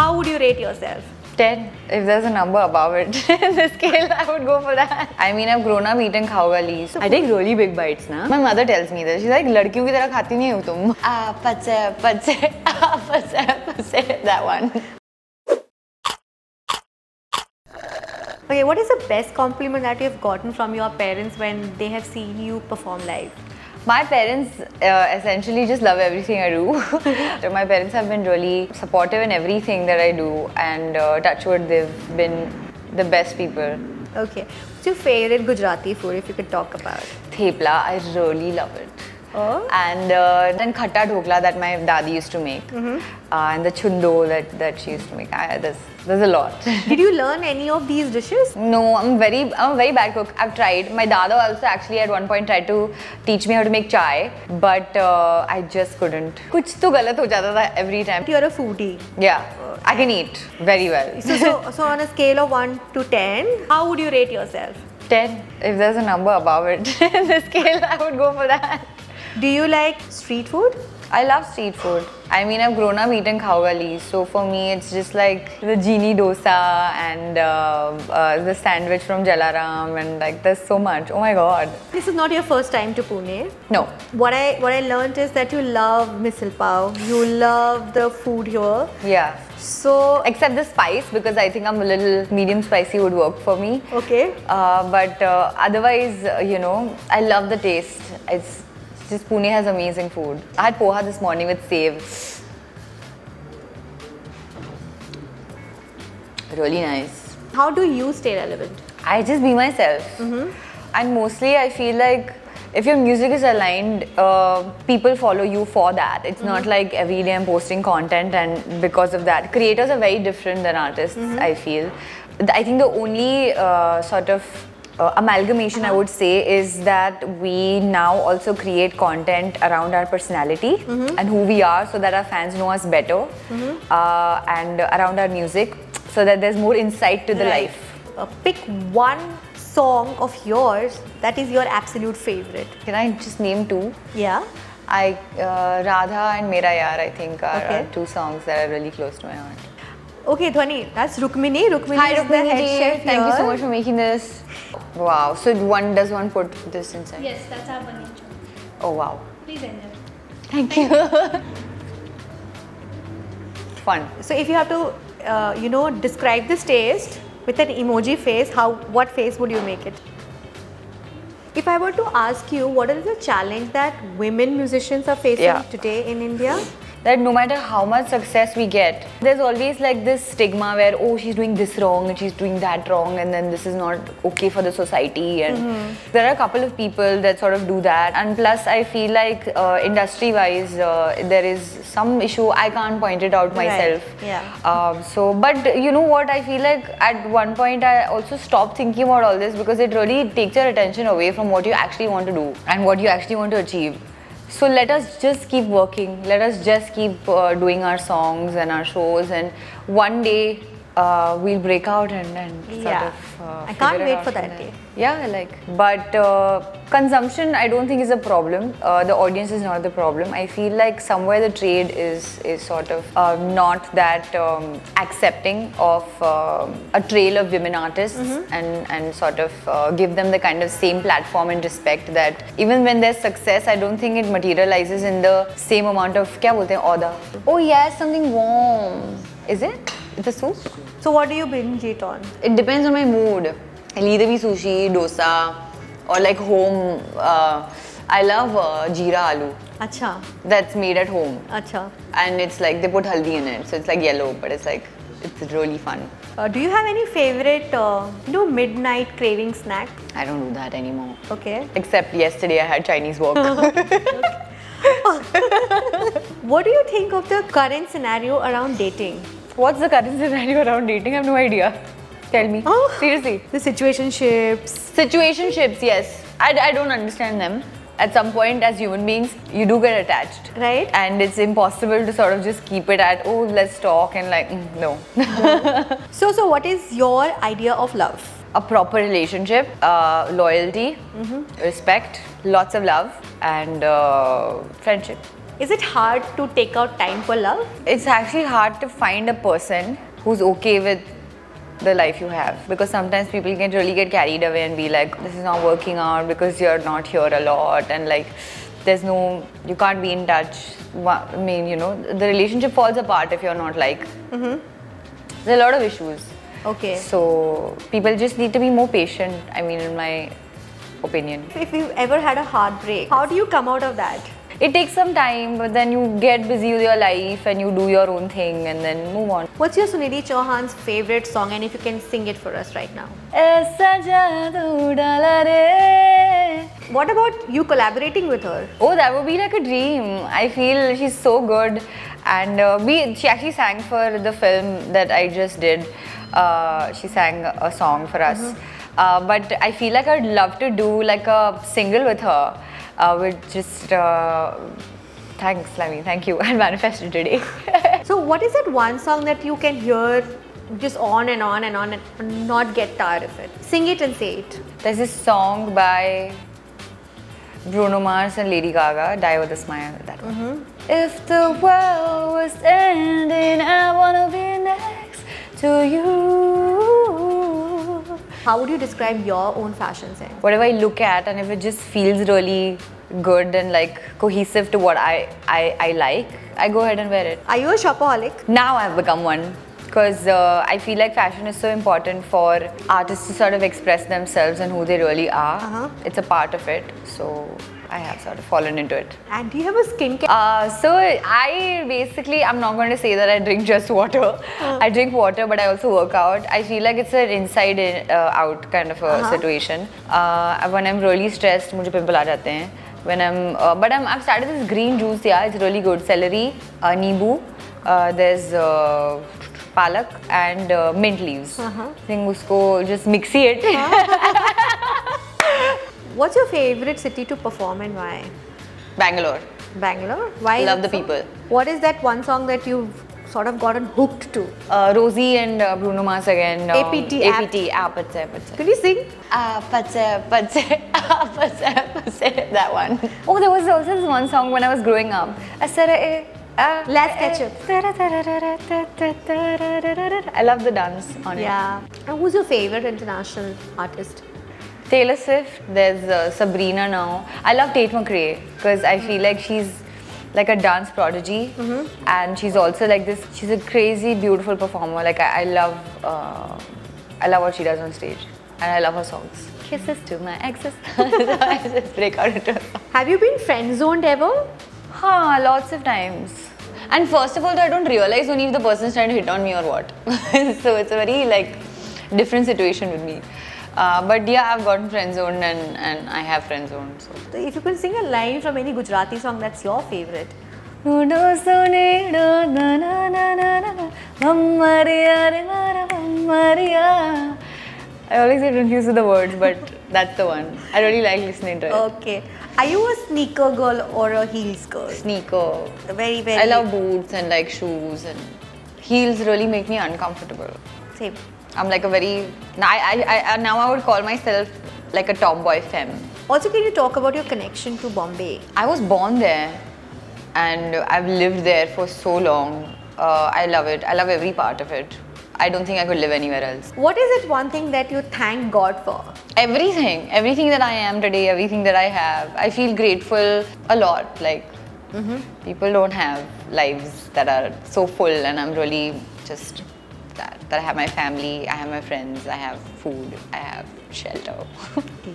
How would you rate yourself? 10. If there's a number above it in the scale, I would go for that. I mean, I've grown up eating khao gali. I take really big bites now. My mother tells me this. She's like, लड़कियों की तरह खाती नहीं हो तुम. Pache. That one. Okay, what is the best compliment that you have gotten from your parents when they have seen you perform live? My parents essentially just love everything I do. My parents have been really supportive in everything that I do, and touch wood, they've been the best people. Okay, what's your favorite Gujarati food if you could talk about? Thepla, I really love it. Oh. And then khatta dhokla that my dadi used to make, and the chundo that she used to make. There's a lot. Did you learn any of these dishes? No, I'm a very bad cook. I've tried. My dada also actually at one point tried to teach me how to make chai, but I just couldn't. Kuch to galat ho jata tha every time. You're a foodie. Yeah, I can eat very well. So on a scale of 1 to 10, how would you rate yourself? 10. If there's a number above it in the scale, I would go for that. Do you like street food? I love street food. I mean, I've grown up eating khao gali, so for me it's just like the genie dosa and the sandwich from Jalaram, and like there's so much. Oh my god. This is not your first time to Pune. No. What I learned is that you love misal pav. You love the food here. Yeah. So Except the spice, because I think I'm a little medium spicy would work for me. okay. But otherwise, I love the taste. It's just Pune has amazing food. I had poha this morning with sev. Really nice. How do you stay relevant? I just be myself. And mostly I feel like if your music is aligned, people follow you for that. It's not like every day I'm posting content, and because of that. Creators are very different than artists, I feel. I think the only sort of amalgamation I would say is that we now also create content around our personality and who we are, so that our fans know us better, and around our music, so that there's more insight to the life. Pick one song of yours that is your absolute favorite. Can I just name two? Yeah. Radha and Mera Yaar, I think, are Okay. two songs that are really close to my heart. Okay, Dhwani, that's Rukmini. Rukmini Hi, is the Rukmini head ji. chef Thank you so here. much for making this. Wow. So does one put this inside? Yes, that's our paneer. Oh wow. Please enjoy. Thank you. Fun. So if you have to, describe this taste with an emoji face, what face would you make it? If I were to ask you, what is the challenge that women musicians are facing today in India? That no matter how much success we get, there's always like this stigma where, oh, she's doing this wrong and she's doing that wrong, and then this is not okay for the society. And there are a couple of people that sort of do that. And plus, I feel like industry-wise, there is some issue. I can't point it out myself. Right. Yeah. But you know what? I feel like at one point I also stopped thinking about all this, because it really takes your attention away from what you actually want to do and what you actually want to achieve. So let us just keep working. Let us just keep doing our songs and our shows, and one day we'll break out and sort of I can't figure it wait out for from that there. day. Yeah, but consumption I don't think is a problem. The audience is not the problem. I feel like somewhere the trade is sort of not that accepting of a trail of women artists, and sort of give them the kind of same platform and respect that even when there's success, I don't think it materializes in the same amount of kya bolte hain, order. Oh yes, something warm. Is it? It's a soup? So what do you binge it on? It depends on my mood. I'll either be sushi, dosa, or like home. I love jeera aloo. Acha. That's made at home. Acha. And it's like they put haldi in it, so it's like yellow, but it's really fun. Do you have any favorite, midnight craving snack? I don't do that anymore. Okay. Except yesterday I had Chinese wok. What do you think of the current scenario around dating? What's the current scenario around dating? I have no idea. Tell me. Seriously. The situationships. Situationships, yes. I don't understand them. At some point, as human beings, you do get attached. Right. And it's impossible to sort of just keep it at, oh, let's talk, and like, no. So what is your idea of love? A proper relationship, loyalty, respect, lots of love, and friendship. Is it hard to take out time for love? It's actually hard to find a person who's okay with the life you have, because sometimes people can really get carried away and be like, this is not working out because you're not here a lot, and like there's no, you can't be in touch. I mean, you know, the relationship falls apart if you're not like, there's a lot of issues. Okay. So people just need to be more patient, I mean, in my opinion. If you've ever had a heartbreak, how do you come out of that? It takes some time, but then you get busy with your life and you do your own thing and then move on. What's your Sunidhi Chauhan's favorite song, and if you can sing it for us right now? Aisa jadoo dala re. What about you collaborating with her? Oh, that would be like a dream. I feel she's so good, and she actually sang for the film that I just did. She sang a song for us, but I feel like I'd love to do like a single with her. Thanks, Lami. Thank you. I manifested today. So, what is that one song that you can hear just on and on and on and not get tired of it? Sing it and say it. There's this song by Bruno Mars and Lady Gaga, Die With A Smile. That one. If the world was ending, I wanna be next to you. How would you describe your own fashion sense? Whatever I look at, and if it just feels really good and like cohesive to what I like, I go ahead and wear it. Are you a shopaholic? Now I've become one, because I feel like fashion is so important for artists to sort of express themselves and who they really are. It's a part of it, so I have sort of fallen into it. And do you have a skincare? So I'm not going to say that I drink just water. I drink water, but I also work out. I feel like it's an inside out kind of a situation. When I'm really stressed, मुझे pimple आ जाते हैं. I've started this green juice. Yeah, it's really good. Celery, nimboo, there's palak and mint leaves. I think usko just mixy it. What's your favorite city to perform and why? Bangalore. Bangalore? Why? Love the people. What is that one song that you've sort of gotten hooked to? Rosie and Bruno Mars again. APT app. Could you sing? That one. Oh, there was also this one song when I was growing up. Let's catch up. I love the dance on it. Yeah. And who's your favorite international artist? Taylor Swift, there's Sabrina now. I love Tate McRae because I feel like she's like a dance prodigy, and she's also like this. She's a crazy, beautiful performer. Like I love what she does on stage, and I love her songs. Kisses to my exes. I just break out into a song. Have you been friend zoned ever? Lots of times. And first of all, I don't realize only if the person's trying to hit on me or what. So it's a very like different situation with me. But yeah, I've gotten friend zoned and I have friend zoned. So. If you could sing a line from any Gujarati song that's your favorite. I always get confused with the words, but that's the one. I really like listening to it. Okay. Are you a sneaker girl or a heels girl? Sneaker. Very, very. I love boots and like shoes, and heels really make me uncomfortable. Same. I'm like a very, now I would call myself like a tomboy femme. Also, can you talk about your connection to Bombay? I was born there and I've lived there for so long. I love it. I love every part of it. I don't think I could live anywhere else. What is it one thing that you thank God for? Everything. Everything that I am today, everything that I have. I feel grateful a lot. Like, people don't have lives that are so full, and I'm really just that I have my family, I have my friends, I have food, I have shelter.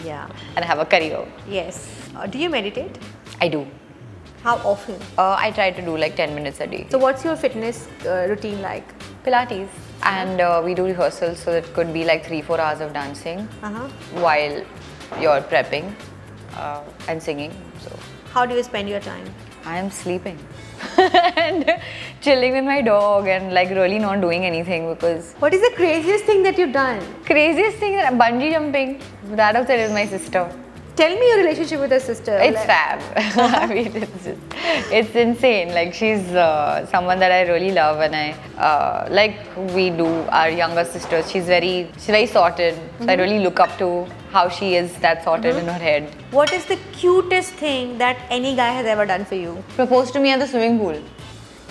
Yeah. And I have a career. Yes. Do you meditate? I do. How often? I try to do like 10 minutes a day. So what's your fitness routine like? Pilates. And we do rehearsals, so it could be like 3-4 hours of dancing while you're prepping and singing. So how do you spend your time? I am sleeping and chilling with my dog and like really not doing anything because... What is the craziest thing that you've done? Craziest thing, bungee jumping. That also is my sister. Tell me your relationship with your sister. It's fab. I mean, it's insane. Like she's someone that I really love, and I like we do our younger sisters. She's very sorted. So I really look up to how she is that sorted in her head. What is the cutest thing that any guy has ever done for you? Proposed to me at the swimming pool.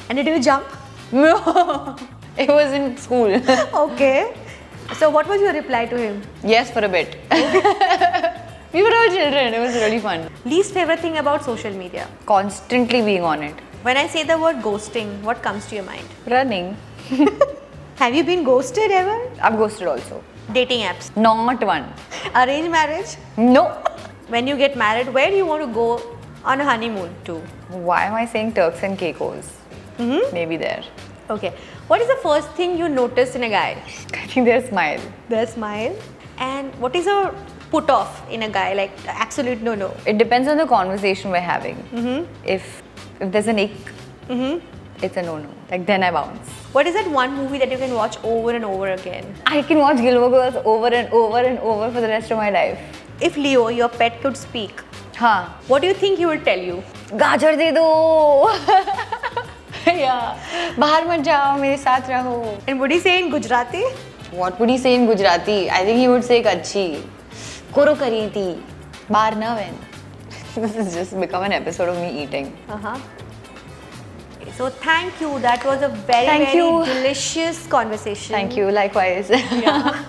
And did you jump? No, it was in school. Okay. So what was your reply to him? Yes, for a bit. We were all children. It was really fun. Least favorite thing about social media? Constantly being on it. When I say the word ghosting, what comes to your mind? Running. Have you been ghosted ever? I've ghosted also. Dating apps. Not one. Arranged marriage? No. When you get married, where do you want to go on a honeymoon to? Why am I saying Turks and Caicos? Maybe there. Okay. What is the first thing you notice in a guy? I think their smile. Their smile. And what is a put off in a guy? Like absolute no. It depends on the conversation we're having. If there's an ick, it's a no-no. Like then I bounce. What is that one movie that you can watch over and over again? I can watch Gilmore Girls over and over and over for the rest of my life. If Leo, your pet, could speak, हाँ. what do you think he would tell you? गाजर दे दो. Yeah. बाहर मत जाओ, मेरे साथ रहो. And would he say in Gujarati? What would he say in Gujarati? I think he would say कच्ची. कोरो करी थी. बाहर ना when. This has just become an episode of me eating. So thank you. That was a very, Thank very you. delicious conversation. Thank you. Likewise. Yeah.